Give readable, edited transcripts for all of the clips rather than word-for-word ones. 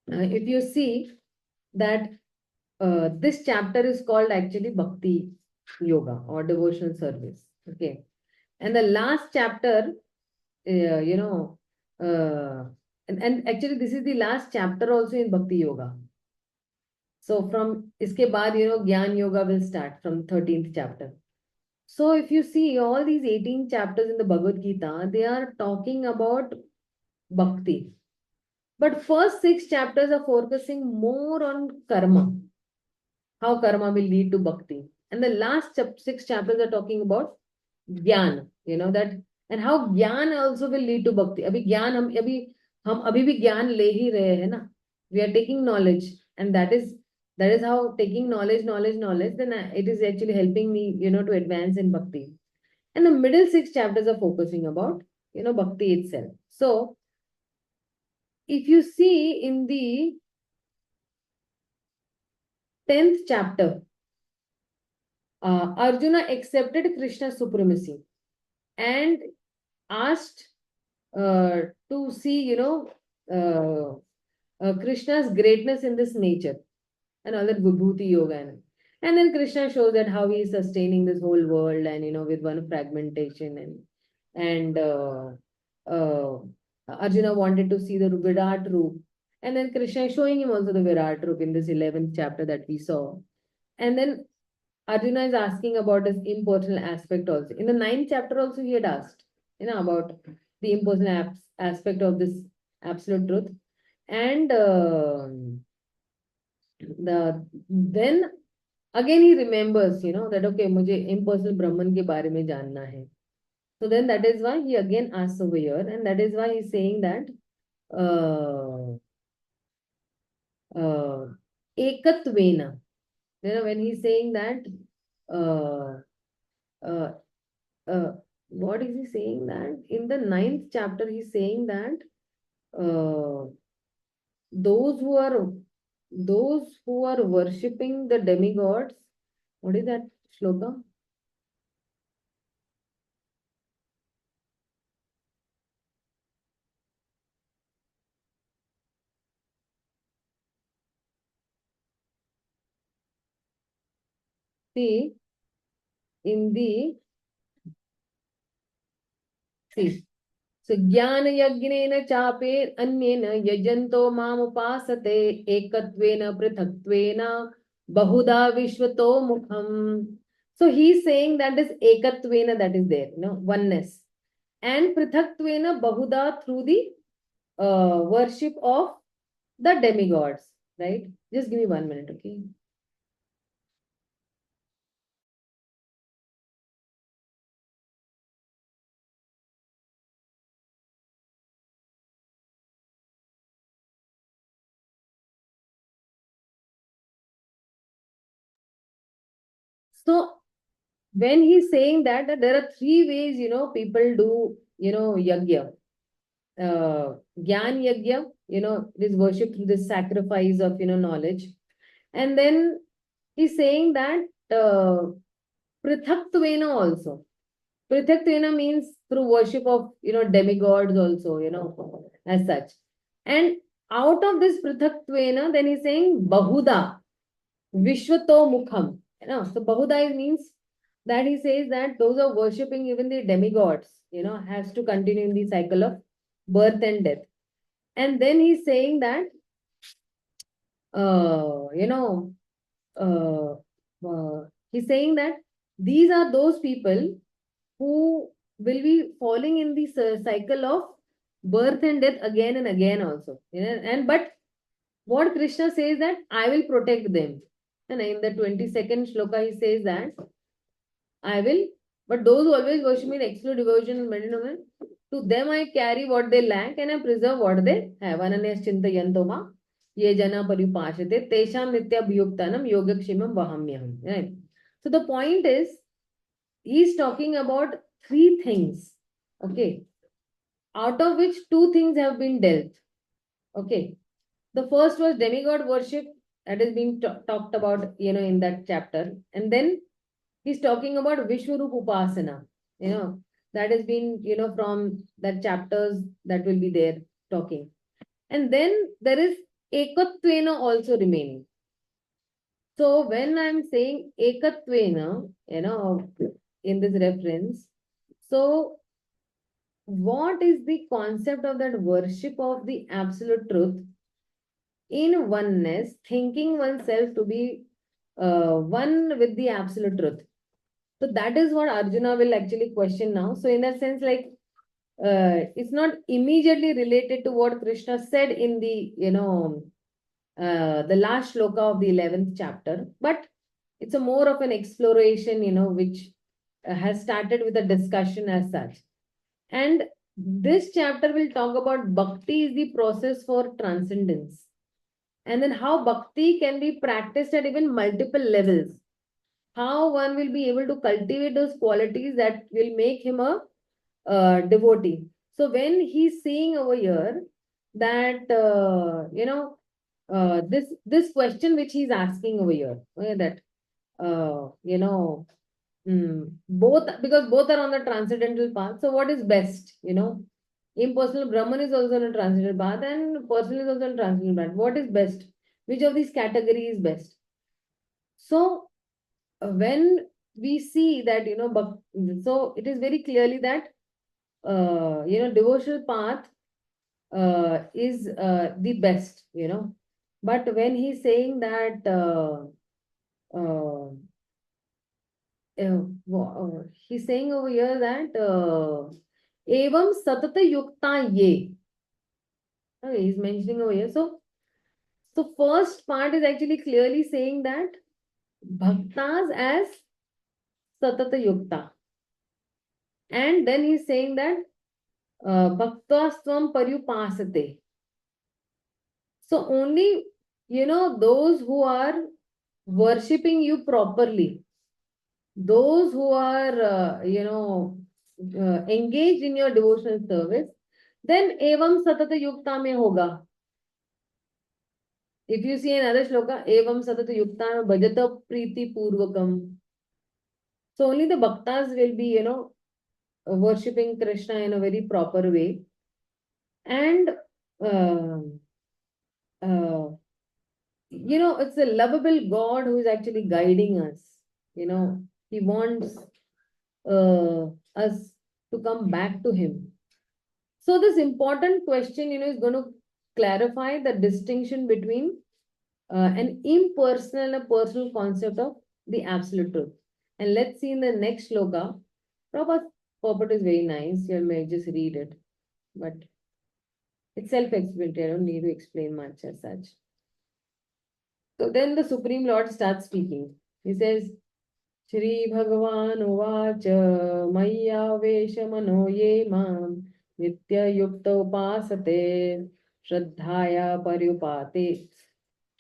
if you see that this chapter is called actually Bhakti Yoga or devotional service. Okay. And the last chapter, you know, and actually this is the last chapter also in Bhakti Yoga. So from iske baad, Gyan Yoga will start from 13th chapter. So if you see all these 18 chapters in the Bhagavad Gita, they are talking about bhakti. But first 6 chapters are focusing more on karma, how karma will lead to bhakti. And the last 6 chapters are talking about ज्ञान, that, and how ज्ञान also will lead to bhakti. अभी ज्ञान हम अभी भी ज्ञान ले ही रहे हैं ना. We are taking knowledge, and that is how taking knowledge, then it is actually helping me, to advance in bhakti. And the middle 6 chapters are focusing about, bhakti itself. So if you see in the 10th chapter, Arjuna accepted Krishna's supremacy and asked to see, Krishna's greatness in this nature and all that Vibhuti Yoga. And then Krishna shows that how he is sustaining this whole world and, with one fragmentation and Arjuna wanted to see the Virat Roop. And then Krishna is showing him also the Virat Roop in this 11th chapter that we saw. And then Arjuna is asking about his impersonal aspect also. In the 9th chapter also he had asked, about the impersonal aspect of this absolute truth. And then again he remembers, that okay, मुझे impersonal Brahman के बारे में जानना है. So then that is why he again asks over here, and that is why he's saying that ekatvena. When he's saying that uh, uh, what is he saying that in the 9th chapter he's saying that those who are worshipping the demigods, what is that shloka? See, in the so ज्ञान यज्ञेन चापे अन्येन यजन्तो माम उपासते एकत्वेन पृथक्त्वेन बहुधा विश्वतो मुखम. So he's saying that is ekatvena, that is there, oneness, and prithaktvena bahuda through the worship of the demigods, right? Just give me 1 minute, okay? So when he's saying that there are 3 ways, people do, yajna. Gyan yajna, it is worship through the sacrifice of, knowledge. And then he's saying that prithaktvena also. Prithaktvena means through worship of, demigods also, as such. And out of this prithaktvena, then he's saying bahuda, vishwato mukham. So bahuda means that he says that those are worshipping even the demigods, has to continue in the cycle of birth and death. And then he's saying that, he's saying that these are those people who will be falling in the cycle of birth and death again and again also. But what Krishna says that I will protect them. And in the 22nd shloka, he says that I will, but those who always worship me in exclusive devotion and meditation, to them I carry what they lack and I preserve what they have. Ananyas chintayantoma ye jana paripashate tesham nityabhyuktanam yogakshemam vahamyaham. Right. So the point is, he's talking about 3 things. Okay. Out of which 2 things have been dealt. Okay. The first was demigod worship, that is being talked about, in that chapter. And then he's talking about Vishwarup Upasana, that has been, from that chapters that will be there talking. And then there is Ekatvena also remaining. So when I'm saying Ekatvena, in this reference, so what is the concept of that worship of the absolute truth in oneness, thinking oneself to be one with the absolute truth? So that is what Arjuna will actually question now. So in that sense, like it's not immediately related to what Krishna said in the last shloka of the 11th chapter, but it's a more of an exploration, which has started with a discussion as such. And this chapter will talk about bhakti is the process for transcendence. And then how bhakti can be practiced at even multiple levels. How one will be able to cultivate those qualities that will make him a devotee. So when he's saying over here that this question which he's asking over here, that both, because both are on the transcendental path. So what is best? Impersonal Brahman is also on a transcendental path, and personal is also on a transcendental path. What is best? Which of these category is best? So when we see that, so it is very clearly that devotional path is the best, but when he's saying that uh, he's saying over here that evam satata yukta ye. Okay, he's mentioning over here. So first part is actually clearly saying that bhaktas as satata yukta. And then he's saying that bhaktasvam paryupasate. So only, those who are worshipping you properly, those who are, engaged in your devotional service, then evam satata yukta mein hoga. If you see another shloka, evam satata yukta bhajata priti purvakam. So only the bhaktas will be, worshipping Krishna in a very proper way. And, uh, uh, it's a lovable God who is actually guiding us. He wants us to come back to him. So this important question, is going to clarify the distinction between an impersonal and a personal concept of the absolute truth. And let's see in the next shloka. Prabhupada's purport is very nice. You may just read it, but it's self-explanatory. I don't need to explain much as such. So then the Supreme Lord starts speaking. He says, Shri Bhagavan Uvacha Maya Vesha Mano Ye Mam Nitya Yukta Upasate Shraddhaya Paryupate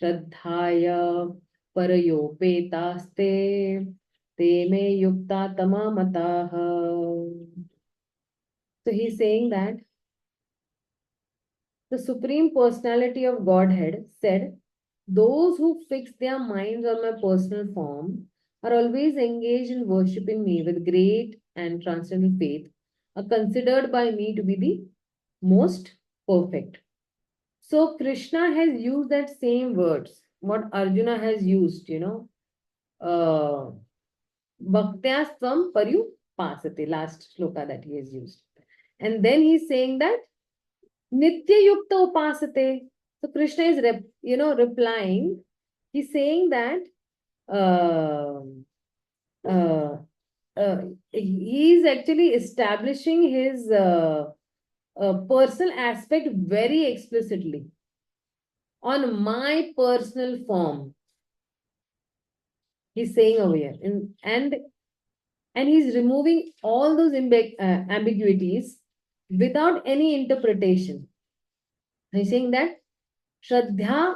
Shraddhaya Parayopetaste Te Me Yukta Tamamataha. So he's saying that the Supreme Personality of Godhead said, those who fix their minds on my personal form are always engaged in worshipping me with great and transcendental faith, are considered by me to be the most perfect. So Krishna has used that same words, what Arjuna has used, Bhaktya Svam Paryu Pasate, last shloka that he has used. And then he's saying that Nitya Yukta Upasate. So Krishna is replying. He's saying that uh, uh, he is actually establishing his personal aspect very explicitly on my personal form. He's saying over here, and he's removing all those ambiguities without any interpretation. He's saying that Shraddha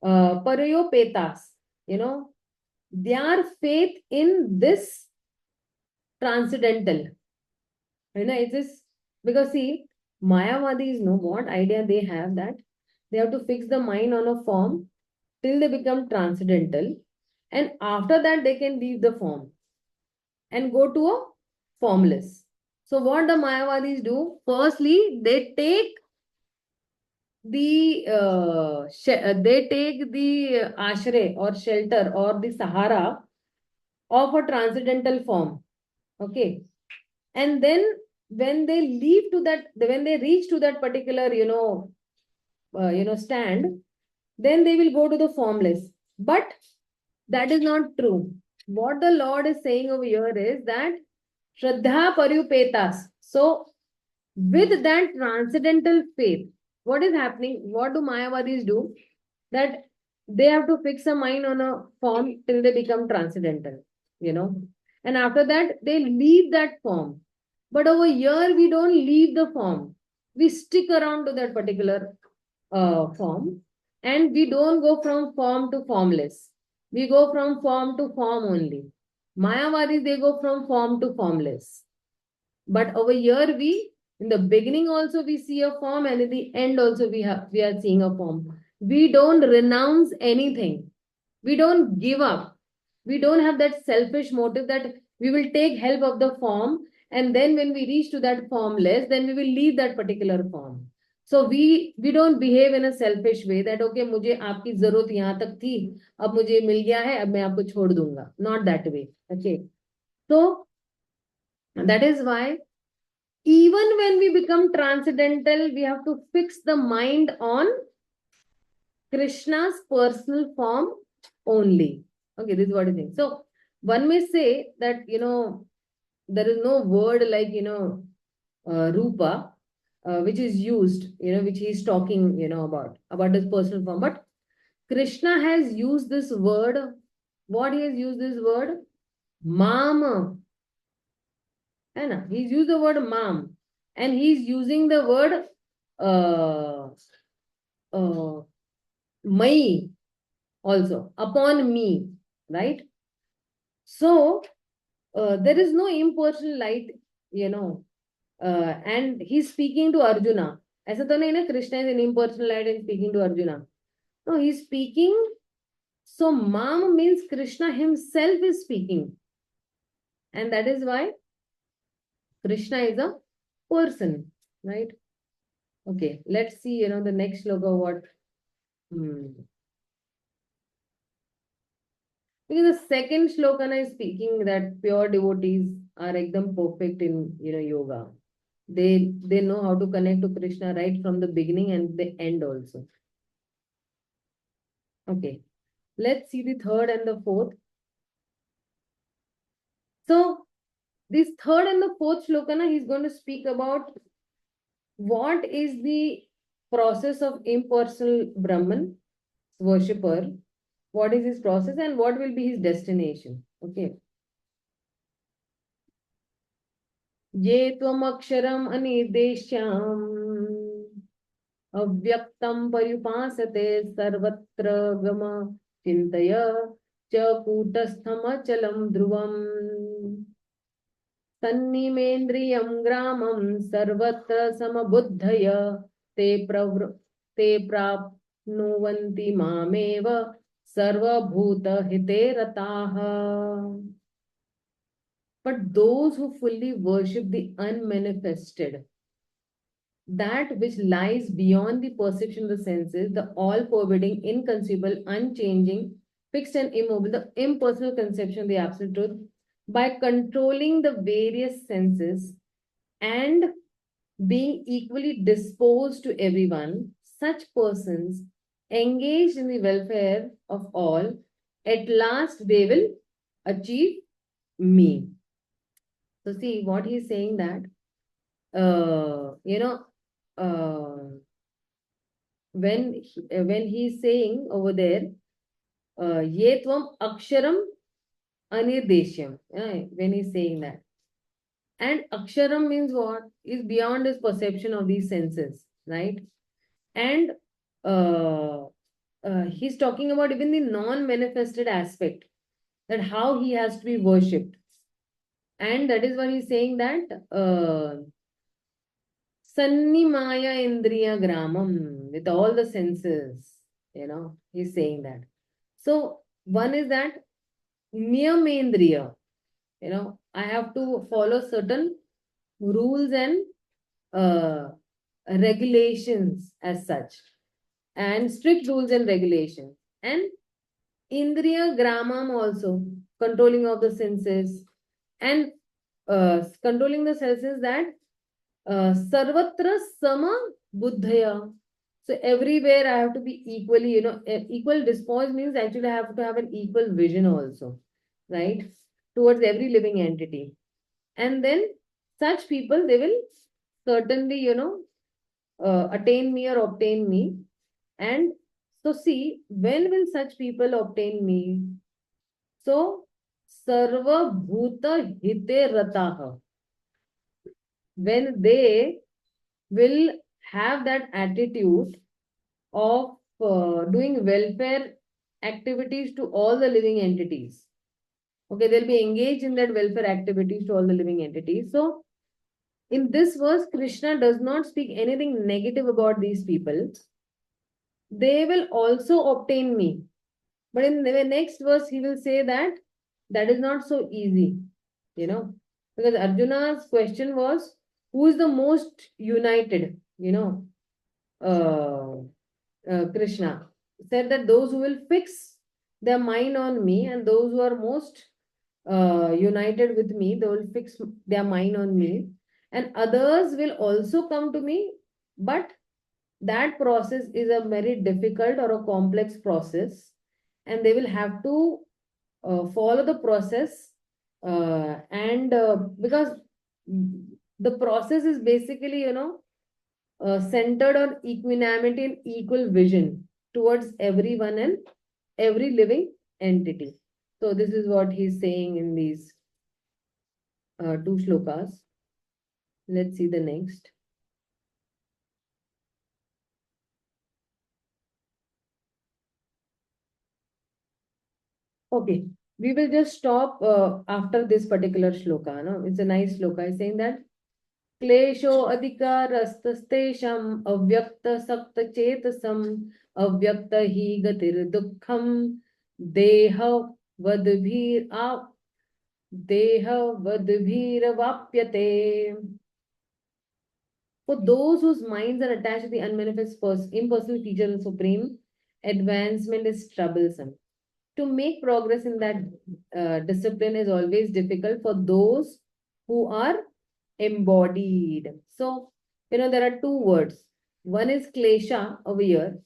Parayopetas, their faith in this transcendental. It is because see, Mayavadis know what idea they have, that they have to fix the mind on a form till they become transcendental, and after that they can leave the form and go to a formless. So what the Mayavadis do? Firstly, they take they take the ashray or shelter or the sahara of a transcendental form. Okay. And then when they leave to that, when they reach to that particular, stand, then they will go to the formless. But that is not true. What the Lord is saying over here is that Shraddha Paryupetas. So, with that transcendental faith, what is happening? What do Mayavadis do? That they have to fix a mind on a form till they become transcendental, and after that they leave that form. But over here, we don't leave the form. We stick around to that particular form, and we don't go from form to formless. We go from form to form only. Mayavadis, they go from form to formless. But over here, in the beginning also we see a form, and in the end also we are seeing a form. We don't renounce anything. We don't give up. We don't have that selfish motive that we will take help of the form, and then when we reach to that formless, then we will leave that particular form. So we don't behave in a selfish way that okay, मुझे आपकी जरूरत यहाँ तक थी, अब मुझे मिल गया है, अब मैं आपको छोड़ दूंगा. Not that way. Okay. So that is why even when we become transcendental, we have to fix the mind on Krishna's personal form only. Okay, this is what I think. So one may say that, there is no word like, Rupa, which is used, which he is talking, about his personal form. But Krishna has used this word. What he has used this word? Mama. He's used the word mam, and he's using the word mai also, upon me, right? So there is no impersonal light, and he's speaking to Arjuna. ऐसा तो नहीं ना Krishna is an impersonal light and speaking to Arjuna. No, he's speaking. So mam means Krishna himself is speaking, and that is why Krishna is a person, right? Okay, let's see, the next logo, what. Because the second slokana is speaking that pure devotees are ekdam perfect in, yoga. They know how to connect to Krishna right from the beginning and the end also. Okay, let's see the third and the fourth. So, this third and the fourth slokana, he's going to speak about what is the process of impersonal Brahman worshipper, what is his process and what will be his destination. Okay. ये त्वमक्षरम् अनिर्देश्यम् अव्यक्तं पर्युपासते सर्वत्र गम चिन्तय च कूटस्थमचलं ध्रुवम् तन्निमेन्द्रियं ग्रामं सर्वत्र समबुद्धय ते प्राप्नुवन्ति मामेव सर्वभूतहिते रताः. But those who fully worship the unmanifested, that which lies beyond the perception of the senses, the all-pervading, inconceivable, unchanging, fixed and immobile, the impersonal conception of the absolute truth, by controlling the various senses and being equally disposed to everyone, such persons engaged in the welfare of all, at last they will achieve me. So see what he's saying that, when he's saying over there, ye tvam aksharam anirdeshyam, when he's saying that. And aksharam means what? Is beyond his perception of these senses, right? And he's talking about even the non-manifested aspect, that how he has to be worshipped. And that is what he's saying that Sannimaya Indriya Gramam, with all the senses, he's saying that. So one is that Niyamendriya, I have to follow certain rules and regulations as such, and strict rules and regulations, and Indriya Gramam also, controlling of the senses, and controlling the senses, that Sarvatra Sama Buddhaya. So everywhere I have to be equally, equal response means actually I have to have an equal vision also, right? Towards every living entity. And then such people, they will certainly, attain me or obtain me. And so see, when will such people obtain me? So, Sarva Bhuta Hite Rataha. When they will have that attitude of doing welfare activities to all the living entities. Okay, they'll be engaged in that welfare activities to all the living entities. So, in this verse, Krishna does not speak anything negative about these people. They will also obtain me. But in the next verse, he will say that that is not so easy, because Arjuna's question was, who is the most united, Krishna said that those who will fix their mind on me, and those who are most united with me, they will fix their mind on me, and others will also come to me, but that process is a very difficult or a complex process, and they will have to follow the process, and because the process is basically, centered on equanimity and equal vision towards everyone and every living entity. So this is what he's saying in these two shlokas. Let's see the next. Okay, we will just stop after this particular shloka. No, it's a nice shloka. It's saying that क्लेशो अधिकारस्तस्तेषाम् अव्यक्त सक्त चेतसम् अव्यक्त हि गतिर्दुःखम् देहवद्भिरवाप्यते. For those whose minds are attached to the unmanifest impersonal teacher and supreme, advancement is troublesome. To make progress in that discipline is always difficult for those who are embodied. So, there are two words. One is klesha over here,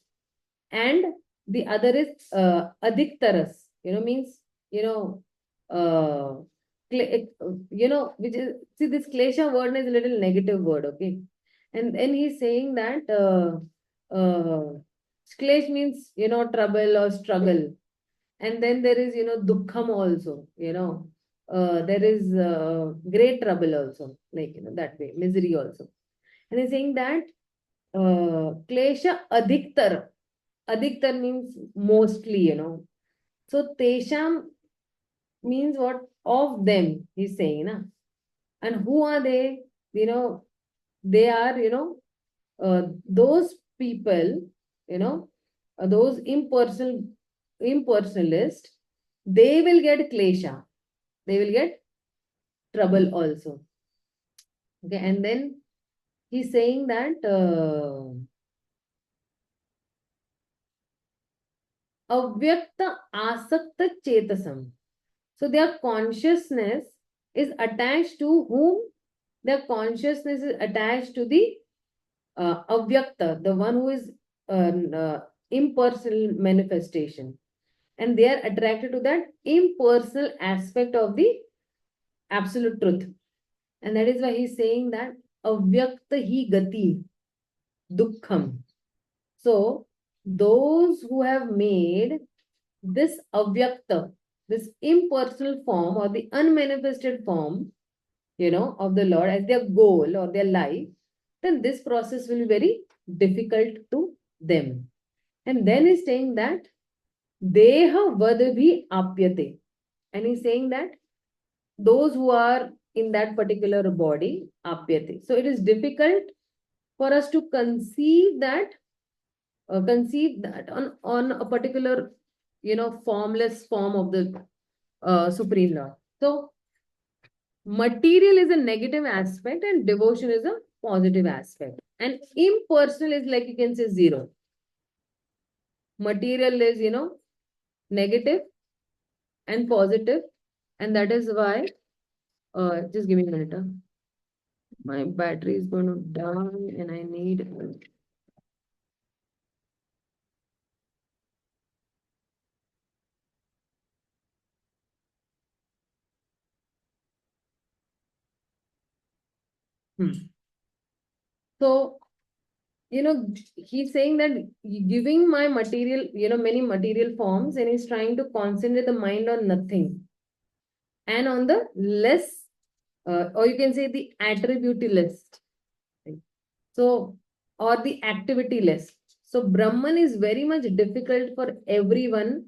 and the other is adiktaras, means, uh, which is, see, this klesha word is a little negative word, okay? And then he's saying that klesh means, trouble or struggle. And then there is, dukkham also, there is great trouble also, like, that way, misery also. And he's saying that klesha adiktar. Adiktar means mostly, So tesham means what? Of them, he's saying, na? And who are they? They are, those people, those impersonalist, they will get klesha. They will get trouble also. Okay, and then he's saying that avyakta asakta chetasam. So their consciousness is attached to whom? Their consciousness is attached to the avyakta, the one who is impersonal manifestation. And they are attracted to that impersonal aspect of the absolute truth. And that is why he's saying that avyakta hi gati dukkham. So those who have made this avyakta, this impersonal form or the unmanifested form, of the Lord as their goal or their life, then this process will be very difficult to them. And then he's saying that deha vadbhi apyate. And he's saying that those who are in that particular body, apyate. So it is difficult for us to conceive that on a particular, formless form of the Supreme Lord. So material is a negative aspect and devotion is a positive aspect. And impersonal is like you can say zero. Material is, negative and positive. And that is why, just give me a minute. My battery is going to die and I need. So, he's saying that giving my material, many material forms, and he's trying to concentrate the mind on nothing and on the less, or you can say the attribute list. So, or the activity list. So, Brahman is very much difficult for everyone,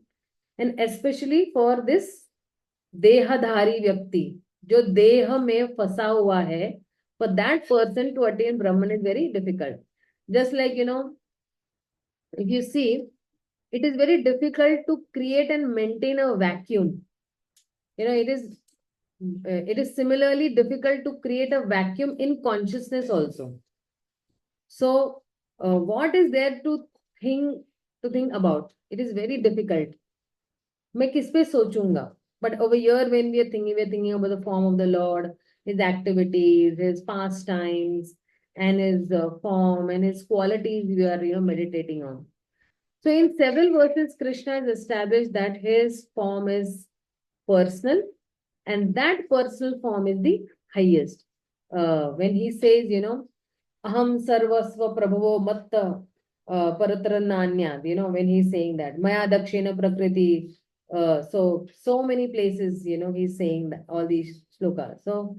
and especially for this देहधारी व्यक्ति जो देह में फंसा हुआ है, for that person to attain Brahman is very difficult. Just like, if you see, it is very difficult to create and maintain a vacuum. It is similarly difficult to create a vacuum in consciousness also. So, what is there to think about? It is very difficult. मैं किस पे सोचूंगा? But over here, when we are thinking about the form of the Lord, his activities, his pastimes, and his form and his qualities we are, meditating on. So in several verses, Krishna has established that his form is personal, and that personal form is the highest. When he says, aham sarvasva prabhavo matta paratra nanyad, when he's saying that, maya dakshina prakriti, so many places, he's saying that, all these slokas. So,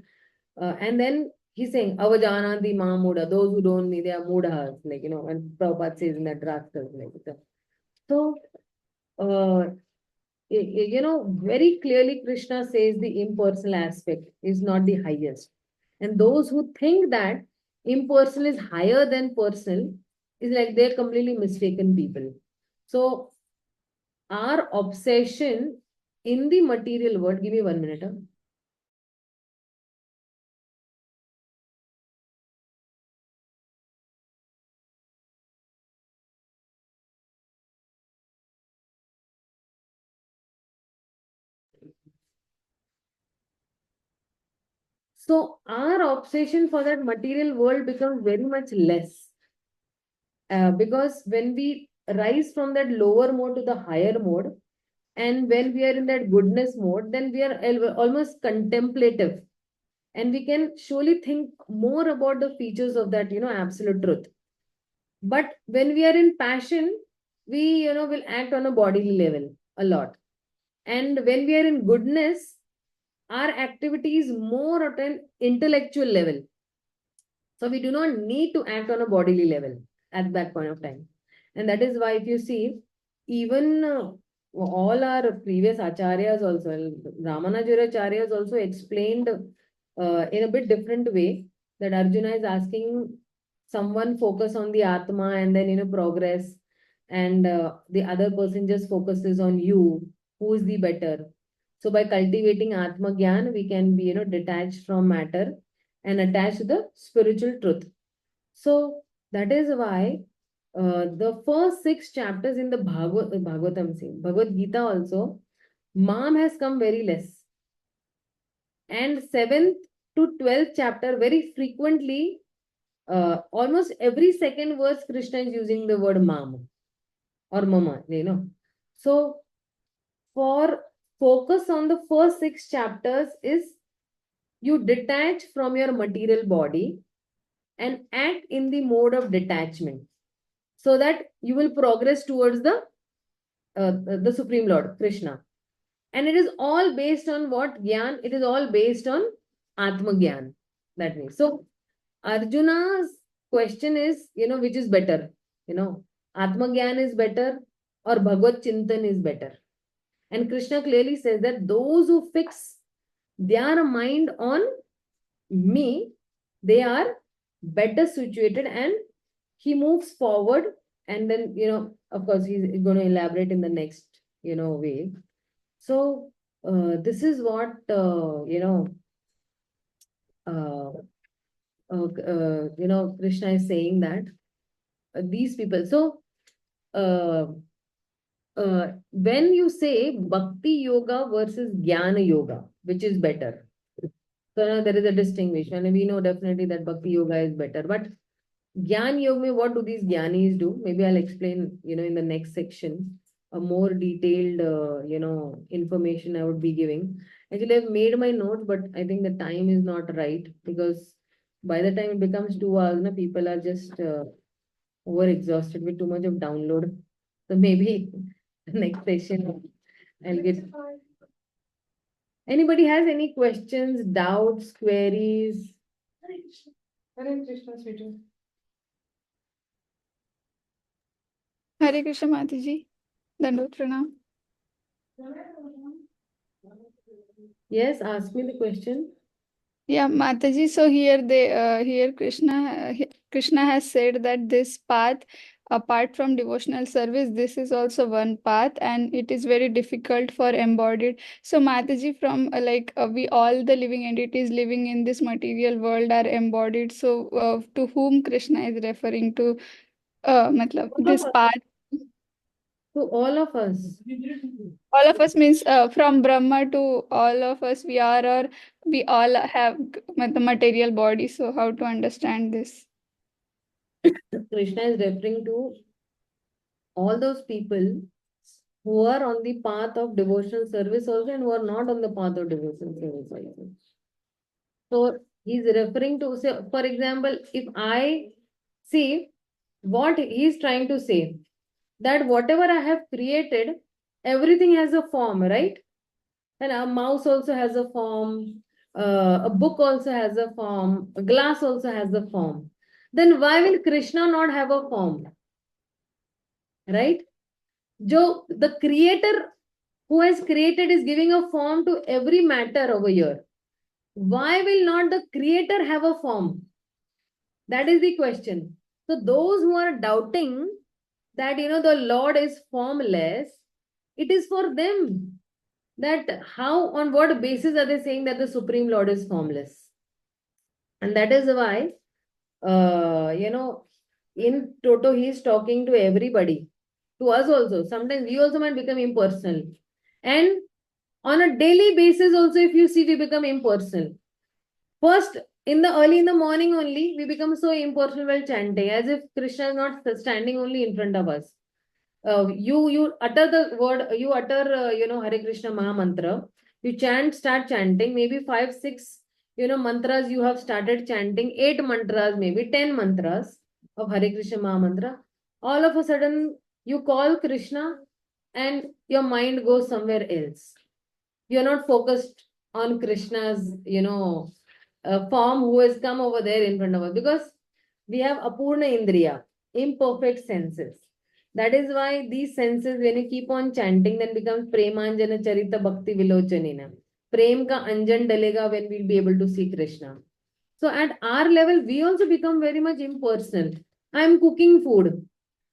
and then he's saying, avajananti mamuda, those who don't need, they are mudahas, like, when Prabhupada says in that rascals, like that. So, very clearly Krishna says the impersonal aspect is not the highest. And those who think that impersonal is higher than personal is like they're completely mistaken people. So, our obsession in the material world, give me 1 minute. So our obsession for that material world becomes very much less. Because when we rise from that lower mode to the higher mode, and when we are in that goodness mode, then we are almost contemplative. And we can surely think more about the features of that, absolute truth. But when we are in passion, we, will act on a bodily level a lot. And when we are in goodness, our activity is more at an intellectual level. So we do not need to act on a bodily level at that point of time. And that is why if you see, even all our previous acharyas also, Ramanujaracharyas also explained in a bit different way that Arjuna is asking someone focus on the Atma and then, progress. And the other person just focuses on you, who is the better. So by cultivating Atma Gyan, we can be, detached from matter and attached to the spiritual truth. So that is why the first 6 chapters in the Bhagavatam, Bhagavad Gita also, Mam has come very less. And 7th to 12th chapter, very frequently, almost every second verse, Krishna is using the word Mam or Mama, So for focus on the first 6 chapters is you detach from your material body and act in the mode of detachment so that you will progress towards the Supreme Lord, Krishna. And it is all based on what Gyan? It is all based on Atma Gyan. That means. So Arjuna's question is, which is better? Atma Gyan is better or Bhagavad Chintan is better? And Krishna clearly says that those who fix their mind on me, they are better situated, and he moves forward. And then, of course, he's going to elaborate in the next, way. So, this is what, uh, Krishna is saying that these people. So, when you say Bhakti Yoga versus Jnana Yoga, which is better? So now there is a distinction, and we know definitely that Bhakti Yoga is better. But Jnana Yoga, what do these Jnanis do? Maybe I'll explain, in the next section, a more detailed, information I would be giving. Actually, I've made my notes, but I think the time is not right because by the time it becomes 2 hours, people are just over exhausted with too much of download. So maybe the next session I'll get. Anybody has any questions, doubts, queries? Hare Krishna, sweetie. Hare Krishna Mataji. Dandot Pranam. Yes, ask me the question. Yeah, Mataji. So here Krishna has said that this path, apart from devotional service, this is also one path, and it is very difficult for embodied. So Mataji, from we all the living entities living in this material world are embodied. So to whom Krishna is referring to? Matlab, this path. To all of us. All of us means from Brahma to all of us, we are, or we all have the material body. So how to understand this? Krishna is referring to all those people who are on the path of devotional service also and who are not on the path of devotional service also. So he's referring to, say, for example, if I see what he's trying to say, that whatever I have created, everything has a form, right? And a mouse also has a form, a book also has a form, a glass also has a form. Then why will Krishna not have a form? Right? The creator who has created is giving a form to every matter over here. Why will not the creator have a form? That is the question. So those who are doubting that the Lord is formless, it is for them. That how, on what basis are they saying that the Supreme Lord is formless? And that is why, in Toto, he is talking to everybody, to us also. Sometimes we also might become impersonal. And on a daily basis also, if you see, we become impersonal. First, early in the morning only, we become so impersonal while chanting, as if Krishna is not standing only in front of us. You utter the word, you utter, Hare Krishna Maha Mantra. You start chanting, maybe 5, 6, mantras you have started chanting, 8 mantras, maybe 10 mantras of Hare Krishna Maha Mantra. All of a sudden, you call Krishna and your mind goes somewhere else. You're not focused on Krishna's, form who has come over there in front of us, because we have Apurna Indriya, imperfect senses. That is why these senses, when you keep on chanting, then becomes Premanjana Charita Bhakti Vilochanina. Prem ka anjan dalega when we'll be able to see Krishna. So at our level, we also become very much impersonal. I am cooking food.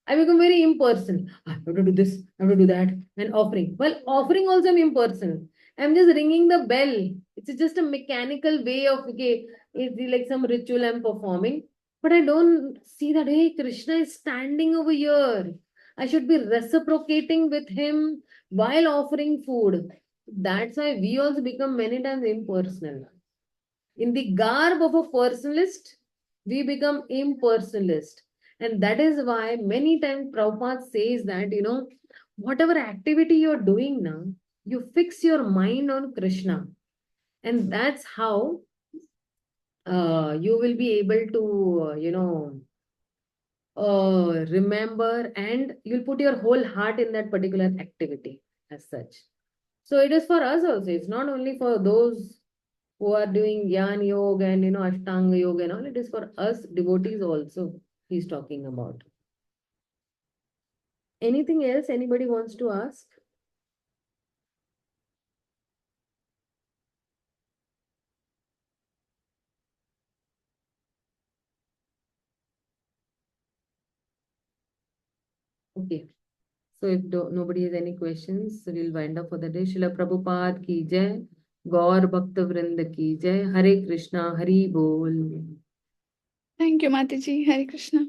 I become very impersonal. I have to do this, I have to do that, and offering. Well, offering also I'm impersonal. I'm just ringing the bell. It's just a mechanical way of, okay, it's like some ritual I'm performing. But I don't see that, hey, Krishna is standing over here. I should be reciprocating with him while offering food. That's why we also become many times impersonal. In the garb of a personalist, we become impersonalist. And that is why many times Prabhupada says that, whatever activity you're doing now, you fix your mind on Krishna. And that's how you will be able to, remember, and you'll put your whole heart in that particular activity as such. So it is for us also. It's not only for those who are doing Jnana Yoga and Ashtanga Yoga and all. It is for us devotees also he's talking about. Anything else anybody wants to ask? Okay. So if nobody has any questions, we'll wind up for the day. Srila Prabhupada ki jai. Gaur Bhakta Vrinda ki jai. Hare Krishna, Hari Bol. Thank you, Mataji. Hare Krishna.